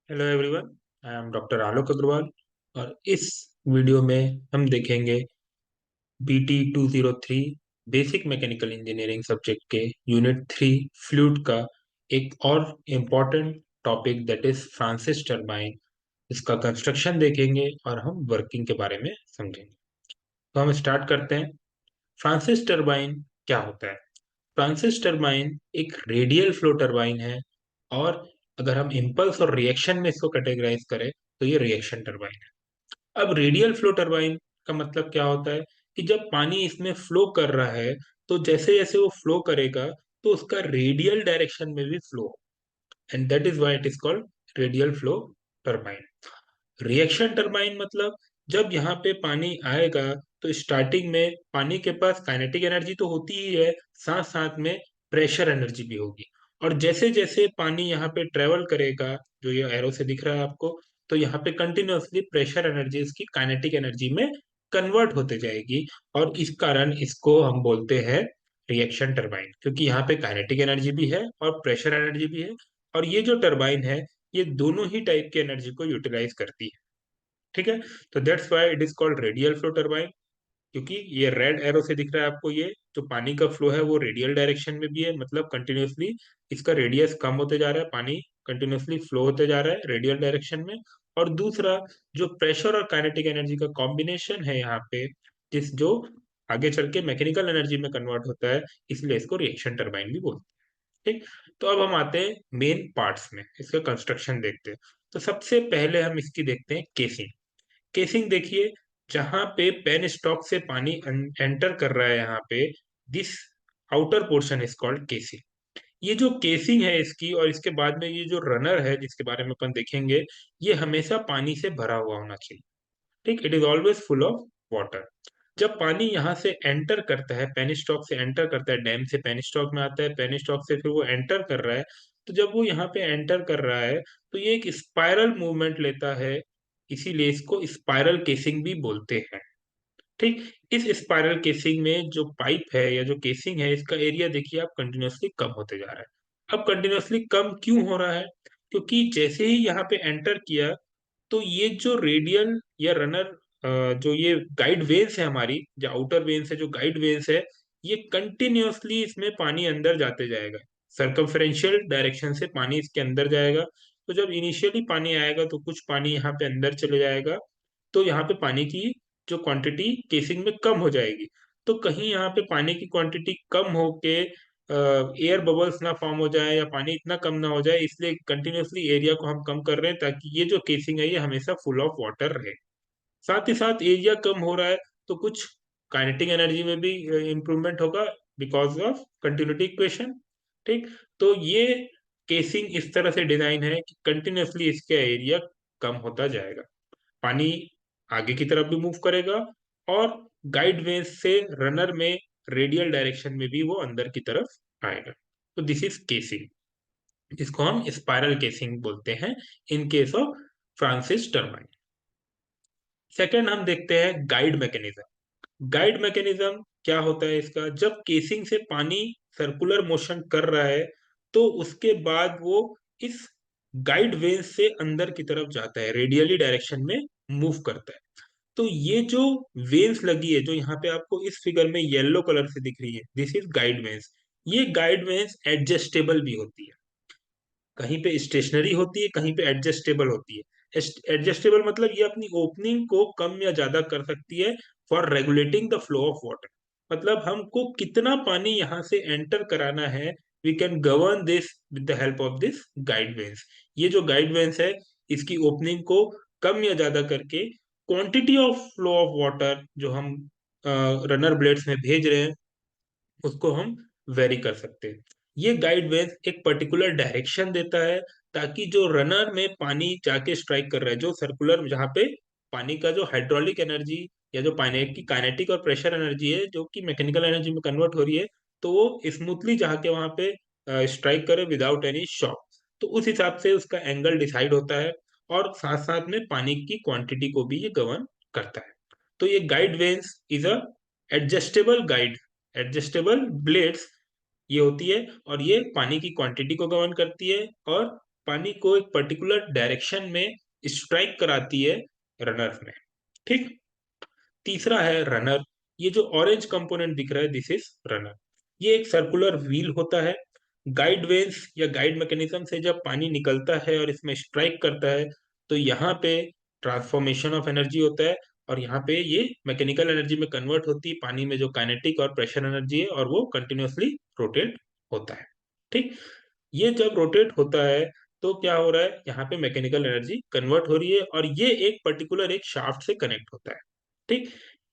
Hello everyone, I am doctor Alok Agrawal. और इस video में हम देखेंगे BT 203 basic mechanical engineering subject के यूनिट 3 फ्लूइड का एक और important topic that is Francis turbine. इसका कंस्ट्रक्शन देखेंगे और हम वर्किंग के बारे में समझेंगे। तो हम स्टार्ट करते हैं। फ्रांसिस टरबाइन क्या होता है? फ्रांसिस टरबाइन एक रेडियल फ्लो टरबाइन है। और अगर हम इम्पल्स और रिएक्शन में इसको कैटेगराइज करें तो ये रिएक्शन टरबाइन है। अब रेडियल फ्लो टरबाइन का मतलब क्या होता है कि जब पानी इसमें फ्लो कर रहा है तो जैसे जैसे वो फ्लो करेगा तो उसका रेडियल डायरेक्शन में भी flow, and that is why it is called radial flow turbine. Reaction turbine मतलब जब यहाँ पे पानी आएगा तो स्टार्टिंग में पानी के पास काइनेटिक एनर्जी तो होती ही है, साथ साथ में प्रेशर एनर्जी भी होगी। और जैसे जैसे पानी यहाँ पे ट्रेवल करेगा, जो ये एरो से दिख रहा है आपको, तो यहाँ पे कंटिन्यूअसली प्रेशर एनर्जी इसकी काइनेटिक एनर्जी में कन्वर्ट होते जाएगी। और इस कारण इसको हम बोलते हैं रिएक्शन टरबाइन, क्योंकि यहाँ पे काइनेटिक एनर्जी भी है और प्रेशर एनर्जी भी है। और ये जो टरबाइन है ये दोनों ही टाइप की एनर्जी को यूटिलाइज करती है। ठीक है, तो that's why it is called radial flow turbine. क्योंकि ये रेड एरो से दिख रहा है आपको, ये जो पानी का फ्लो है वो रेडियल डायरेक्शन में भी है, मतलब कंटिन्यूअसली इसका रेडियस कम होते जा रहा है, पानी कंटिन्यूअसली फ्लो होते जा रहा है रेडियल डायरेक्शन में। और दूसरा, जो प्रेशर और काइनेटिक एनर्जी का कॉम्बिनेशन है यहाँ पे, जिस जो आगे चल के मैकेनिकल एनर्जी में कन्वर्ट होता है, इसलिए इसको रिएक्शन टरबाइन भी बोलते हैं। ठीक, तो अब हम आते हैं मेन पार्ट्स में, इसका कंस्ट्रक्शन देखते हैं। तो सबसे पहले हम इसकी देखते हैं केसिंग। केसिंग देखिए, जहां पे पेन स्टॉक से पानी एंटर कर रहा है, यहाँ पे this outer portion is called casing. ये जो केसिंग है इसकी, और इसके बाद में ये जो रनर है जिसके बारे में अपन देखेंगे, ये हमेशा पानी से भरा हुआ होना चाहिए। ठीक, it is always full of water. जब पानी यहाँ से एंटर करता है, पेन स्टॉक से एंटर करता है, डैम से पेन स्टॉक में आता है, पेन स्टॉक से फिर वो एंटर कर रहा है, तो जब वो यहाँ पे एंटर कर रहा है तो ये एक स्पाइरल मूवमेंट लेता है, इसीलिए इसको स्पाइरल केसिंग भी बोलते हैं। ठीक, इस स्पाइरल केसिंग में जो पाइप है या जो केसिंग है, इसका एरिया देखिए आप, कंटिन्यूअसली कम होते जा रहा है। अब कंटिन्यूअसली कम क्यों हो रहा है? क्योंकि जैसे ही यहाँ पे एंटर किया तो ये जो रेडियल या रनर, जो ये गाइड वेन्स है हमारी, जो आउटर वेन्स है, जो गाइड वेन्स है, ये कंटिन्यूअसली इसमें पानी अंदर जाते जाएगा। सर्कमफेरेंशियल डायरेक्शन से पानी इसके अंदर जाएगा। तो जब इनिशियली पानी आएगा तो कुछ पानी यहाँ पे अंदर चले जाएगा, तो यहाँ पे पानी की जो क्वांटिटी केसिंग में कम हो जाएगी। तो कहीं यहाँ पे पानी की क्वांटिटी कम होके एयर बबल्स ना फॉर्म हो जाए या पानी इतना कम ना हो जाए, इसलिए कंटिन्यूअसली एरिया को हम कम कर रहे हैं ताकि ये जो केसिंग है ये हमेशा फुल ऑफ वाटर रहे। साथ ही साथ एरिया कम हो रहा है तो कुछ काइनेटिक एनर्जी में भी इंप्रूवमेंट होगा बिकॉज ऑफ कंटिन्यूटी इक्वेशन। ठीक, तो ये केसिंग इस तरह से डिजाइन है कि कंटिन्यूअसली इसका एरिया कम होता जाएगा, पानी आगे की तरफ भी मूव करेगा, और गाइड वेज से रनर में रेडियल डायरेक्शन में भी वो अंदर की तरफ आएगा। तो दिस इज केसिंग, जिसको हम स्पाइरल केसिंग बोलते हैं in case of Francis turbine. Second हम देखते हैं गाइड मैकेनिज्म। गाइड मैकेनिज्म क्या होता है इसका? जब केसिंग से पानी सर्कुलर मोशन कर रहा है तो उसके बाद वो इस गाइड वेन से अंदर की तरफ जाता है, रेडियली डायरेक्शन में मूव करता है। तो ये जो वेन्स लगी है, जो यहाँ पे आपको इस फिगर में येलो कलर से दिख रही है, दिस इज गाइड वेन्स। ये गाइड वेन्स एडजस्टेबल भी होती है, कहीं पे स्टेशनरी होती है, कहीं पे एडजस्टेबल होती है। एडजस्टेबल मतलब ये अपनी ओपनिंग को कम या ज्यादा कर सकती है for regulating the flow of water. मतलब हमको कितना पानी यहाँ से एंटर कराना है, we can govern this with the help of this guide vanes. ये जो गाइड वेन्स है, इसकी ओपनिंग को कम या ज्यादा करके quantity of flow of water जो हम रनर ब्लेड्स में भेज रहे हैं, उसको हम वेरी कर सकते हैं। ये गाइड वेन्स एक पर्टिकुलर डायरेक्शन देता है ताकि जो रनर में पानी जाके स्ट्राइक कर रहा है, जो सर्कुलर, जहाँ पे पानी का जो हाइड्रोलिक एनर्जी या जो पानी की काइनेटिक और प्रेशर एनर्जी है जो कि मैकेनिकल एनर्जी में कन्वर्ट हो रही है, तो वो स्मूथली जाके वहां पे स्ट्राइक करे विदाउट एनी शॉक। तो उस हिसाब से उसका एंगल डिसाइड होता है, और साथ साथ में पानी की क्वांटिटी को भी ये गवर्न करता है। तो ये guide veins is a adjustable guide, adjustable blades ये होती है, और ये पानी की क्वांटिटी को गवर्न करती है और पानी को एक पर्टिकुलर डायरेक्शन में स्ट्राइक कराती है रनर में। ठीक। तीसरा है रनर। ये जो ऑरेंज कंपोनेंट दिख रहा है, दिस इज रनर। ये एक सर्कुलर व्हील होता है। गाइड वेन्स या गाइड मैकेनिज्म से जब पानी निकलता है और इसमें स्ट्राइक करता है, तो यहाँ पे ट्रांसफॉर्मेशन ऑफ एनर्जी होता है, और यहाँ पे ये मैकेनिकल एनर्जी में कन्वर्ट होती है, पानी में जो काइनेटिक और प्रेशर एनर्जी है, और वो कंटिन्यूअसली रोटेट होता है। ठीक। ये जब रोटेट होता है तो क्या हो रहा है, यहाँ पे मैकेनिकल एनर्जी कन्वर्ट हो रही है, और ये एक पर्टिकुलर एक शाफ्ट से कनेक्ट होता है। ठीक।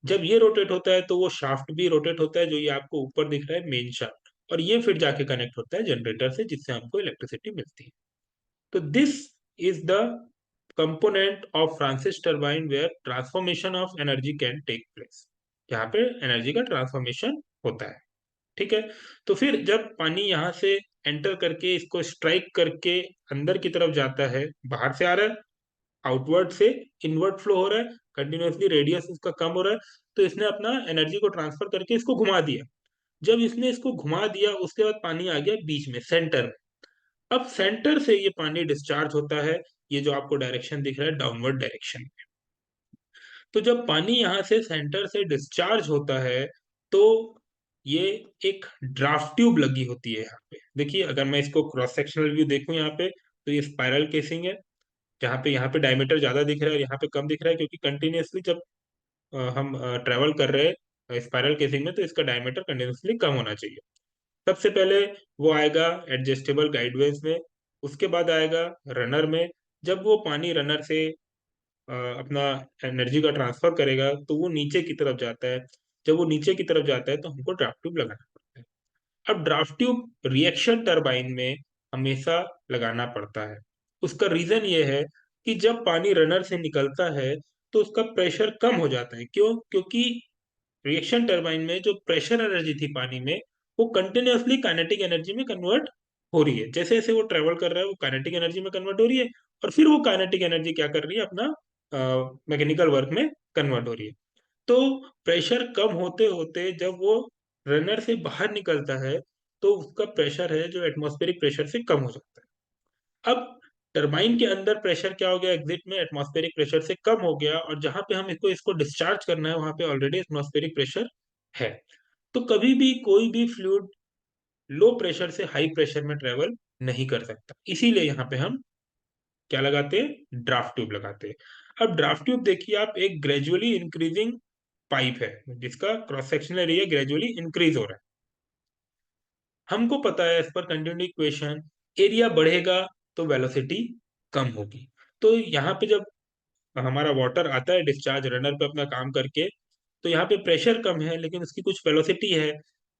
जब ये रोटेट होता है तो वो शाफ्ट भी रोटेट होता है, जो ये आपको ऊपर दिख रहा है, मेन शाफ्ट, और ये फिर जाके कनेक्ट होता है जनरेटर से, जिससे हमको इलेक्ट्रिसिटी मिलती है। तो this is the component of Francis turbine where transformation of energy can take place. यहाँ पे एनर्जी का ट्रांसफॉर्मेशन होता है। ठीक है। तो फिर जब पानी यहाँ से एंटर करके इसको स्ट्राइक करके अंदर की तरफ जाता है, बाहर से आ रहा है, आउटवर्ड से इनवर्ड फ्लो हो रहा है, कंटिन्यूअसली रेडियस इसका कम हो रहा है, तो इसने अपना एनर्जी को ट्रांसफर करके इसको घुमा दिया। जब इसने इसको घुमा दिया, उसके बाद पानी आ गया बीच में, सेंटर में। अब सेंटर से ये पानी डिस्चार्ज होता है, ये जो आपको डायरेक्शन दिख रहा है, डाउनवर्ड डायरेक्शन। तो जब पानी यहाँ से सेंटर से डिस्चार्ज होता है, तो ये एक ड्राफ्ट ट्यूब लगी होती है यहाँ पे। देखिए, अगर मैं इसको क्रॉस सेक्शनल व्यू देखूं यहाँ पे, तो ये स्पाइरल केसिंग है, जहाँ पे यहाँ पे डायमीटर ज्यादा दिख रहा है और यहाँ पे कम दिख रहा है, क्योंकि कंटिन्यूअसली जब हम ट्रेवल कर रहे हैं स्पाइरल केसिंग में, तो इसका डायमीटर कंटिन्यूअसली कम होना चाहिए। सबसे पहले वो आएगा एडजस्टेबल गाइडवेज में, उसके बाद आएगा रनर में। जब वो पानी रनर से अपना एनर्जी का ट्रांसफर करेगा, तो वो नीचे की तरफ जाता है। जब वो नीचे की तरफ जाता है, तो हमको ड्राफ्ट ट्यूब लगाना पड़ता है। अब ड्राफ्ट ट्यूब रिएक्शन टरबाइन में हमेशा लगाना पड़ता है। उसका रीजन ये है कि जब पानी रनर से निकलता है, तो उसका प्रेशर कम हो जाता है। क्यों? क्योंकि रिएक्शन टरबाइन में जो प्रेशर एनर्जी थी पानी में, वो कंटिन्यूअसली काइनेटिक एनर्जी में कन्वर्ट हो रही है। जैसे जैसे वो ट्रेवल कर रहा है, वो काइनेटिक एनर्जी में कन्वर्ट हो रही है, और फिर वो काइनेटिक एनर्जी क्या कर रही है, अपना मैकेनिकल वर्क में कन्वर्ट हो रही है। तो प्रेशर कम होते होते जब वो रनर से बाहर निकलता है, तो उसका प्रेशर है जो एटमॉस्फेरिक प्रेशर से कम हो जाता है। अब टरबाइन के अंदर प्रेशर क्या हो गया, एग्जिट में एटमॉस्फेरिक प्रेशर से कम हो गया, और जहां पे हम इसको इसको डिस्चार्ज करना है, वहां पे ऑलरेडी एटमॉस्फेरिक प्रेशर है। तो कभी भी कोई भी फ्लूइड लो प्रेशर से हाई प्रेशर में ट्रेवल नहीं कर सकता, इसीलिए यहाँ पे हम क्या लगाते हैं, ड्राफ्ट ट्यूब लगाते हैं। अब ड्राफ्ट ट्यूब देखिए आप, एक ग्रेजुअली इंक्रीजिंग पाइप है, जिसका cross sectional area gradually increase हो रहा है। हमको पता है as per continuity equation, area बढ़ेगा तो वेलोसिटी कम होगी। तो यहाँ पे जब हमारा वाटर आता है डिस्चार्ज रनर पे अपना काम करके, तो यहाँ पे प्रेशर कम है, लेकिन उसकी कुछ वेलोसिटी है।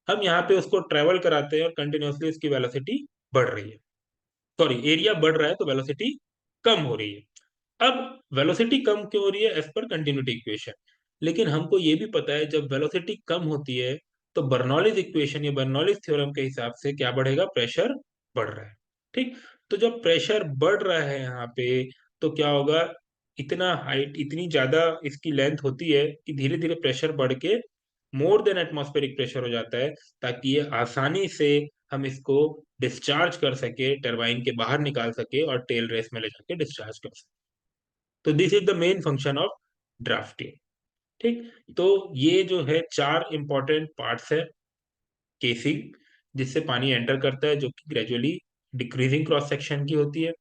हम यहाँ पे उसको ट्रेवल कराते हैं और कंटिन्यूअसली उसकी वेलोसिटी बढ़ रही है। सॉरी, एरिया बढ़ रहा है तो वेलोसिटी कम हो रही है। अब वेलोसिटी कम क्यों हो रही है, एज पर कंटिन्यूटी इक्वेशन। लेकिन हमको ये भी पता है, जब वेलोसिटी कम होती है, तो बर्नौलीज इक्वेशन या बर्नौलीज थ्योरम के हिसाब से क्या बढ़ेगा, प्रेशर बढ़ रहा है। ठीक। तो जब प्रेशर बढ़ रहा है यहाँ पे, तो क्या होगा, इतना हाइट, इतनी ज्यादा इसकी लेंथ होती है कि धीरे धीरे प्रेशर बढ़ के मोर देन एटमॉस्फेरिक प्रेशर हो जाता है, ताकि ये आसानी से हम इसको डिस्चार्ज कर सके, टरबाइन के बाहर निकाल सके और टेल रेस में ले जाके डिस्चार्ज कर सके। तो this is the main function of drafting. ठीक। तो ये जो है चार इंपॉर्टेंट पार्ट्स है केसिंग, जिससे पानी एंटर करता है, जो कि ग्रेजुअली डिक्रीजिंग क्रॉस सेक्शन की होती है।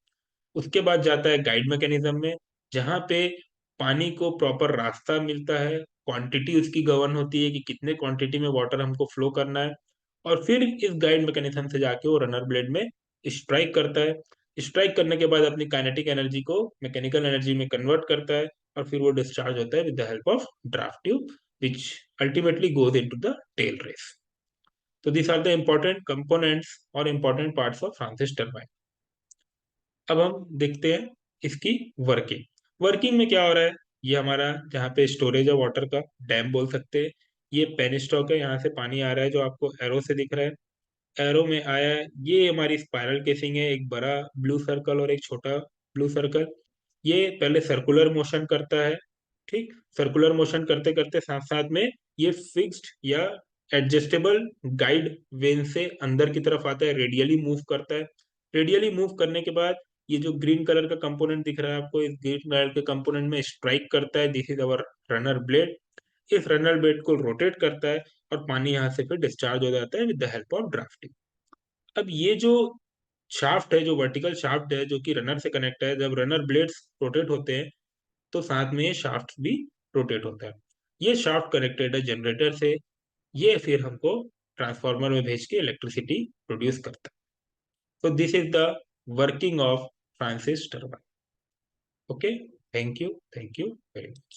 उसके बाद जाता है गाइड मैकेनिज्म में, जहाँ पे पानी को प्रॉपर रास्ता मिलता है, क्वांटिटी उसकी गवर्न होती है कि कितने क्वांटिटी में वाटर हमको फ्लो करना है, और फिर इस गाइड मैकेनिज्म से जाके वो रनर ब्लेड में स्ट्राइक करता है। स्ट्राइक करने के बाद अपनी काइनेटिक एनर्जी को मैकेनिकल एनर्जी में कन्वर्ट करता है, और फिर वो डिस्चार्ज होता है with the help of draft tube, which ultimately goes into the tail race. So these are the important components or important parts of Francis turbine. अब हम देखते हैं इसकी वर्किंग। वर्किंग में क्या हो रहा है, ये हमारा जहाँ पे स्टोरेज है वाटर का, डैम बोल सकते हैं। ये पेन स्टॉक है, यहाँ से पानी आ रहा है, जो आपको एरो से दिख रहा है, एरो में आया है। ये हमारी स्पाइरल केसिंग है, एक बड़ा ब्लू सर्कल और एक छोटा ब्लू सर्कल। ये पहले सर्कुलर मोशन करता है। ठीक। सर्कुलर मोशन करते करते साथ साथ में ये फिक्स्ड या एडजस्टेबल गाइड वेन से अंदर की तरफ आता है, रेडियली मूव करता है। रेडियली मूव करने के बाद ये जो ग्रीन कलर का कंपोनेंट दिख रहा है आपको, इस ग्रीन कलर के कंपोनेंट में स्ट्राइक करता है, this is our runner blade. इस रनर ब्लेड को रोटेट करता है और पानी यहाँ से फिर डिस्चार्ज हो जाता है with the help of drafting. अब ये जो शाफ्ट है, जो वर्टिकल शाफ्ट है जो कि रनर से कनेक्ट है, जब रनर ब्लेड्स रोटेट होते हैं तो साथ में ये शाफ्ट भी रोटेट होता है। ये शाफ्ट कनेक्टेड है जनरेटर से, ये फिर हमको ट्रांसफार्मर में भेज के इलेक्ट्रिसिटी प्रोड्यूस करता है। So this is the working of Francis turbine. Okay, thank you very much.